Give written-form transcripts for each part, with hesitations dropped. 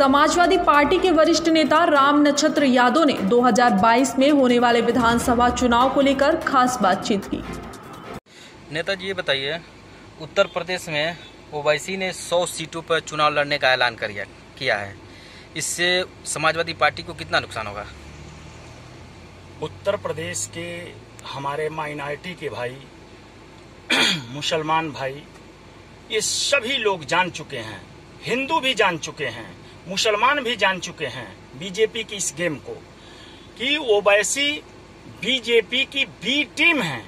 Samajwadi party के वरिष्ठ नेता राम नक्षत्र यादव ने 2022 में होने वाले विधानसभा चुनाव को लेकर खास बातचीत की। नेताजी, ये बताइए, उत्तर प्रदेश में ओवैसी ने 100 सीटों पर चुनाव लड़ने का ऐलान किया है। इससे समाजवादी पार्टी को कितना नुकसान होगा? उत्तर प्रदेश के हमारे माइनॉरिटी के भाई, मुसलमान भाई, ये सभी लोग जान चुके हैं, हिंदू भी जान चुके हैं, मुसलमान भी जान चुके हैं बीजेपी की इस गेम को, कि ओवैसी बीजेपी की बी टीम है,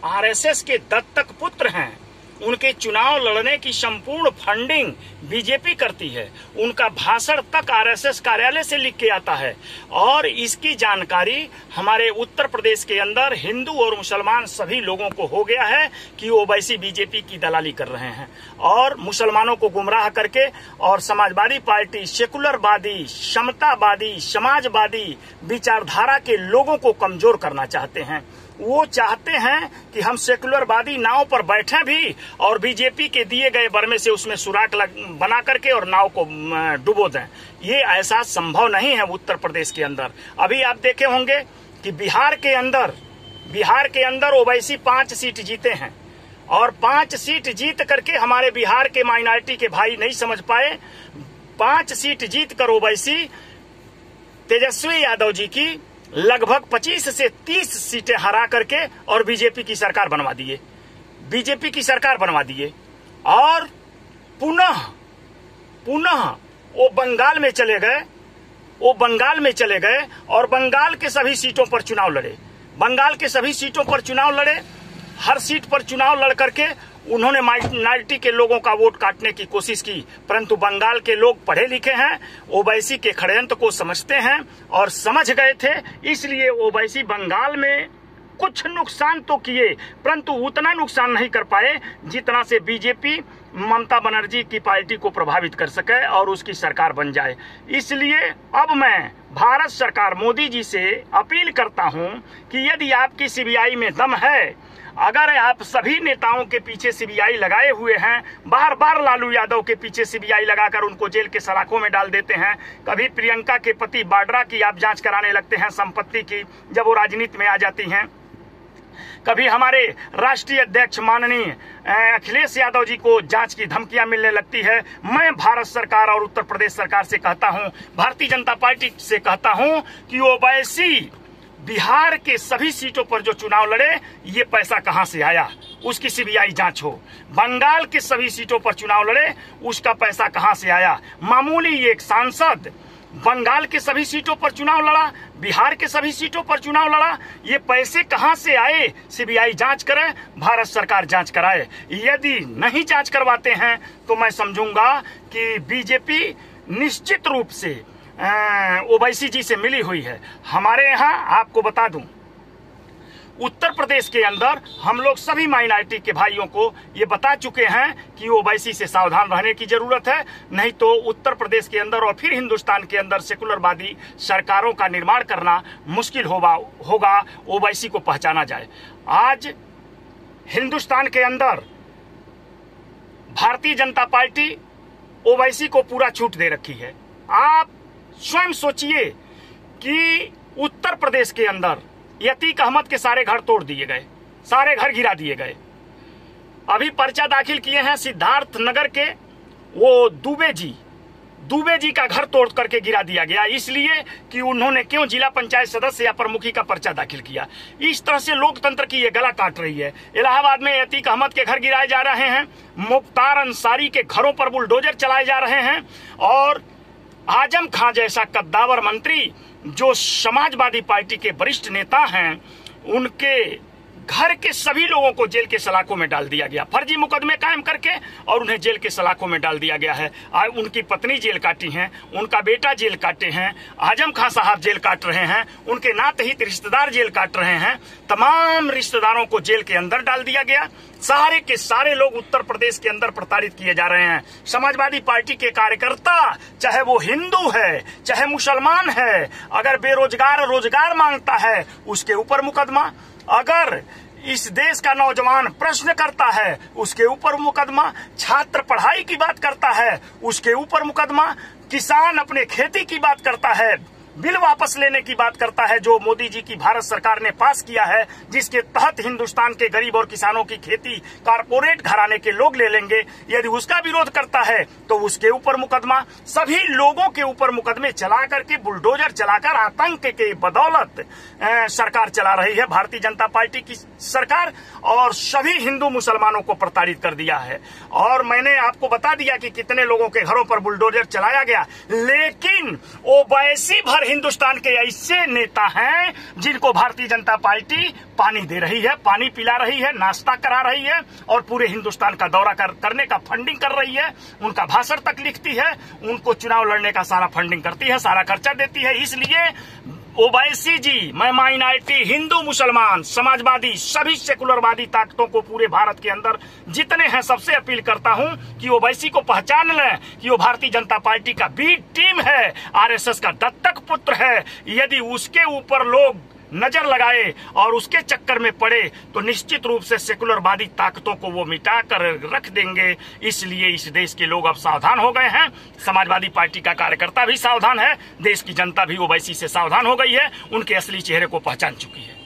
आरएसएस के दत्तक पुत्र हैं। उनके चुनाव लड़ने की संपूर्ण फंडिंग बीजेपी करती है। उनका भाषण तक आरएसएस कार्यालय से लिख के आता है और इसकी जानकारी हमारे उत्तर प्रदेश के अंदर हिंदू और मुसलमान सभी लोगों को हो गया है कि ओवैसी बीजेपी की दलाली कर रहे हैं और मुसलमानों को गुमराह करके और समाजवादी पार्टी, सेकुलरवादी, समतावादी, समाजवादी विचारधारा के लोगों को कमजोर करना चाहते हैं। वो चाहते हैं कि हम सेकुलरवादी नाव पर बैठे भी और बीजेपी के दिए गए बर्मे से उसमें सुराख बना करके और नाव को डुबो दें। ये ऐसा संभव नहीं है उत्तर प्रदेश के अंदर। अभी आप देखे होंगे कि बिहार के अंदर ओवैसी 5 सीट जीते हैं और 5 सीट जीत करके हमारे बिहार के माइनॉरिटी के भाई नहीं समझ पाए। 5 सीट जीत कर ओवैसी तेजस्वी यादव जी की लगभग 25 से 30 सीटें हरा करके और बीजेपी की सरकार बनवा दिए और पुनः वो बंगाल में चले गए और बंगाल के सभी सीटों पर चुनाव लड़े। हर सीट पर चुनाव लड़ करके उन्होंने माइनॉरिटी के लोगों का वोट काटने की कोशिश की, परंतु बंगाल के लोग पढ़े लिखे हैं, ओवैसी के षड्यंत्र को समझते हैं और समझ गए थे। इसलिए ओवैसी बंगाल में कुछ नुकसान तो किए, परंतु उतना नुकसान नहीं कर पाए जितना से बीजेपी ममता बनर्जी की पार्टी को प्रभावित कर सके और उसकी सरकार बन जाए। इसलिए अब मैं भारत सरकार मोदी जी से अपील करता हूं कि यदि आपकी सीबीआई में दम है, अगर आप सभी नेताओं के पीछे सीबीआई लगाए हुए हैं, बार बार लालू यादव के पीछे सीबीआई लगाकर उनको जेल के सलाखों में डाल देते हैं, कभी प्रियंका के पति वाड्रा की आप जांच कराने लगते हैं संपत्ति की जब वो राजनीति में आ जाती हैं, कभी हमारे राष्ट्रीय अध्यक्ष माननीय अखिलेश यादव जी को जांच की धमकियां मिलने लगती है। मैं भारत सरकार और उत्तर प्रदेश सरकार से कहता हूं, भारतीय जनता पार्टी से कहता हूं कि ओवैसी बिहार के सभी सीटों पर जो चुनाव लड़े, ये पैसा कहां से आया, उसकी सीबीआई जांच हो। बंगाल के सभी सीटों पर चुनाव लड़े, उसका पैसा कहां से आया। मामूली एक सांसद बंगाल के सभी सीटों पर चुनाव लड़ा, बिहार के सभी सीटों पर चुनाव लड़ा, ये पैसे कहां से आए, सीबीआई जांच करे, भारत सरकार जांच कराए। यदि नहीं जांच करवाते हैं तो मैं समझूंगा कि बीजेपी निश्चित रूप से ओवैसी जी से मिली हुई है। हमारे यहाँ आपको बता दूं, उत्तर प्रदेश के अंदर हम लोग सभी माइनॉरिटी के भाइयों को ये बता चुके हैं कि ओवैसी से सावधान रहने की जरूरत है, नहीं तो उत्तर प्रदेश के अंदर और फिर हिंदुस्तान के अंदर सेकुलरवादी सरकारों का निर्माण करना मुश्किल होगा ओवैसी को पहचाना जाए। आज हिंदुस्तान के अंदर भारतीय जनता पार्टी ओवैसी को पूरा छूट दे रखी है। आप स्वयं सोचिए कि उत्तर प्रदेश के अंदर अतीक अहमद के सारे घर तोड़ दिए गए, सारे घर गिरा दिए गए। अभी पर्चा दाखिल किए हैं सिद्धार्थ नगर के, वो दुबे जी का घर तोड़ करके गिरा दिया गया, इसलिए कि उन्होंने क्यों जिला पंचायत सदस्य या प्रमुखी का पर्चा दाखिल किया। इस तरह से लोकतंत्र की ये गला काट रही है। इलाहाबाद में अतीक अहमद के घर गिराए जा रहे हैं, मुख्तार अंसारी के घरों पर बुलडोजर चलाए जा रहे हैं और आजम खां जैसा कद्दावर मंत्री जो समाजवादी पार्टी के वरिष्ठ नेता हैं, उनके घर के सभी लोगों को जेल के सलाखों में डाल दिया गया, फर्जी मुकदमे कायम करके और उन्हें जेल के सलाखों में डाल दिया गया है। उनकी पत्नी जेल काटी हैं, उनका बेटा जेल काटे हैं, आजम खां साहब जेल काट रहे हैं, उनके नातेहित रिश्तेदार जेल काट रहे हैं, तमाम रिश्तेदारों को जेल के अंदर डाल दिया गया। सारे के सारे लोग उत्तर प्रदेश के अंदर प्रताड़ित किए जा रहे हैं। समाजवादी पार्टी के कार्यकर्ता, चाहे वो हिंदू है चाहे मुसलमान है, अगर बेरोजगार रोजगार मांगता है उसके ऊपर मुकदमा, अगर इस देश का नौजवान प्रश्न करता है उसके ऊपर मुकदमा, छात्र पढ़ाई की बात करता है उसके ऊपर मुकदमा, किसान अपने खेती की बात करता है, बिल वापस लेने की बात करता है जो मोदी जी की भारत सरकार ने पास किया है, जिसके तहत हिंदुस्तान के गरीब और किसानों की खेती कारपोरेट घराने के लोग ले लेंगे, यदि उसका विरोध करता है तो उसके ऊपर मुकदमा। सभी लोगों के ऊपर मुकदमे चला करके, बुलडोजर चलाकर, आतंक के बदौलत सरकार चला रही है भारतीय जनता पार्टी की सरकार, और सभी हिंदू मुसलमानों को प्रताड़ित कर दिया है। और मैंने आपको बता दिया कि कितने लोगों के घरों पर बुलडोजर चलाया गया, लेकिन ओवैसी भर हिंदुस्तान के ऐसे नेता हैं जिनको भारतीय जनता पार्टी पानी दे रही है, पानी पिला रही है, नाश्ता करा रही है और पूरे हिंदुस्तान का दौरा करने का फंडिंग कर रही है, उनका भाषण तक लिखती है, उनको चुनाव लड़ने का सारा फंडिंग करती है, सारा खर्चा देती है। इसलिए ओवैसी जी, मैं माइनॉरिटी, हिंदू, मुसलमान, समाजवादी, सभी सेकुलरवादी ताकतों को पूरे भारत के अंदर जितने हैं सबसे अपील करता हूं कि ओवैसी को पहचान लें कि वो भारतीय जनता पार्टी का बी टीम है, आरएसएस का दत्तक पुत्र है। यदि उसके ऊपर लोग नजर लगाए और उसके चक्कर में पड़े तो निश्चित रूप से सेकुलरवादी ताकतों को वो मिटा कर रख देंगे। इसलिए इस देश के लोग अब सावधान हो गए हैं, समाजवादी पार्टी का कार्यकर्ता भी सावधान है, देश की जनता भी ओवैसी से सावधान हो गई है, उनके असली चेहरे को पहचान चुकी है।